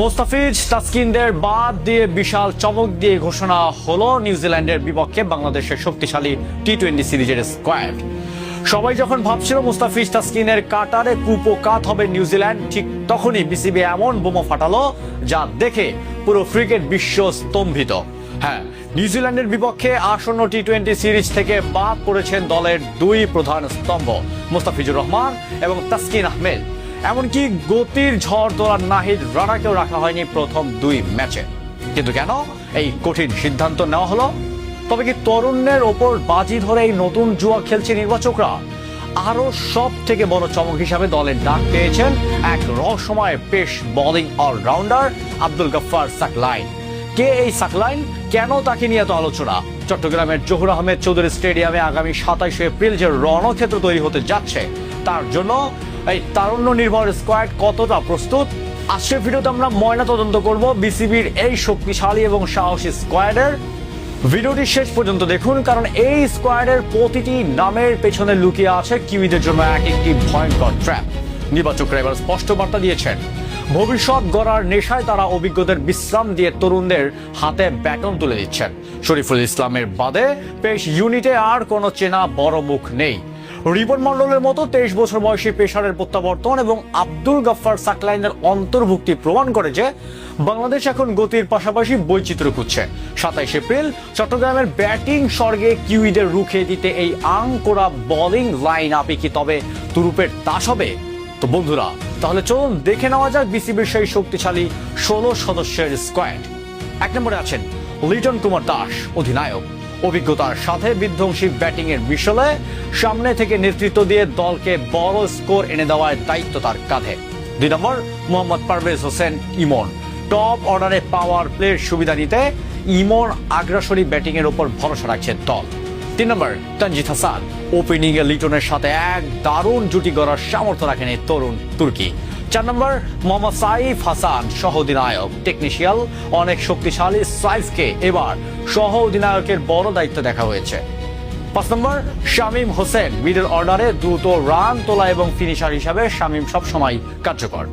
মোস্তাফিজ তাসকিনদের বাদ দিয়ে বিশাল চমক দিয়ে ঘোষণা হলো নিউজিল্যান্ডের বিপক্ষে বাংলাদেশের শক্তিশালী টি-20 সিরিজের স্কোয়াড। সবাই যখন ভাবছিল মুস্তাফিজ তাসকিনের কাটারে কুপোকাত হবে নিউজিল্যান্ড, ঠিক তখনই বিসিবি এমন বোমা ফাটালো যা দেখে পুরো ক্রিকেট বিশ্ব স্তম্ভিত। হ্যাঁ, নিউজিল্যান্ডের বিপক্ষে আসন্ন টি-20 সিরিজ থেকে বাদ পড়েছেন দলের দুই প্রধান স্তম্ভ মুস্তাফিজুর রহমান এবং তাসকিন আহমেদ। এমনকি গতির ঝড় তোলার নাহিদ রানাকেও রাখা হয়নি প্রথম দুই ম্যাচে। কিন্তু কেন এই কঠিন সিদ্ধান্ত নেওয়া হলো? তবে কি তরুণের ওপর বাজি ধরে এই নতুন জুয়া খেলছে নির্বাচকরা? আরো সব থেকে বড় চমক হিসাবে দলের ডাক পেয়েছেন এক রহস্যময় pace bowling allrounder Abdul Gaffar Saqlain. কে এই সাকলাইন, কেন তাকে নিয়ে এত আলোচনা? চট্টগ্রামের জহুর আহমেদ চৌধুরী স্টেডিয়ামে আগামী 27 এপ্রিল যে রণক্ষেত্র তৈরি হতে যাচ্ছে, তার জন্য এই তারুণ্য নির্ভর স্কোয়াড কতটা প্রস্তুত? আজকের ভিডিওতে আমরা ময়না তদন্ত করব বিসিবির এই শক্তিশালী এবং সাহসী স্কোয়াডের। ভিডিওটি শেষ পর্যন্ত দেখুন, কারণ এই স্কোয়াডের প্রতিটি নামের পেছনে লুকিয়ে আছে কিউইদের জন্য এক একটি ভয়ঙ্কর ট্র্যাপ। নির্বাচকরা এবার স্পষ্ট বার্তা দিয়েছেন, ভবিষ্যৎ গড়ার নেশায় তারা অভিজ্ঞদের বিশ্রাম দিয়ে তরুণদের হাতে ব্যাটন তুলে দিচ্ছেন। শরীফুল ইসলামের বাদে পেশ ইউনিটে আর কোনো চেনা বড় মুখ নেই। রিপন মন্ডলের মতো 23 বছর বয়সী পেসারের প্রত্যাবর্তন এবং আব্দুল গফফার সাকলাইনের অন্তর্ভুক্তি প্রমাণ করে যে বাংলাদেশ এখন গতির পাশাপাশি বৈচিত্র্য খুঁজছে। 27 এপ্রিল চট্টগ্রামের ব্যাটিং স্বর্গে কিউইদের রুখে দিতে এই আঙ্কোরা বোলিং লাইন আপে কি তবে তুরুপের তাস হবে? তো বন্ধুরা, তাহলে চলুন দেখে নেওয়া যাক বিসিবির সেই শক্তিশালী 16 সদস্যের স্কোয়াড। 1 নম্বরে আছেন লিটন কুমার দাস, অধিনায়ক। অভিজ্ঞতার সাথে বিধ্বংসী ব্যাটিং এর মিশলে সামনে থেকে নেতৃত্ব দিয়ে দলকে বড় স্কোর এনে দেওয়ার দায়িত্ব তার কাঁধে। 2 নম্বর মোহাম্মদ পারভেজ হোসেন ইমন। টপ অর্ডারে পাওয়ার প্লের সুবিধা নিতে ইমন আগ্রাসনী ব্যাটিং এর উপর ভরসা রাখছে দল। 3 নম্বর তানজিদ হাসান। ওপেনিং এ লিটনের সাথে এক দারুণ জুটি গড়ার সামর্থ্য রাখেন এই তরুণ তুর্কি। 4 নম্বর মোহাম্মদ সাইফ হাসান, সহ অধিনায়ক। টেকনিশিয়াল অনেক শক্তিশালী সাইফকে এবার সহ অধিনায়কের বড় দায়িত্ব দেখা হয়েছে। 5 নম্বর শামীম হোসেন। মিডল অর্ডারে দ্রুত রান তোলা এবং ফিনিশার হিসাবে শামীম সবসময় কার্যকর।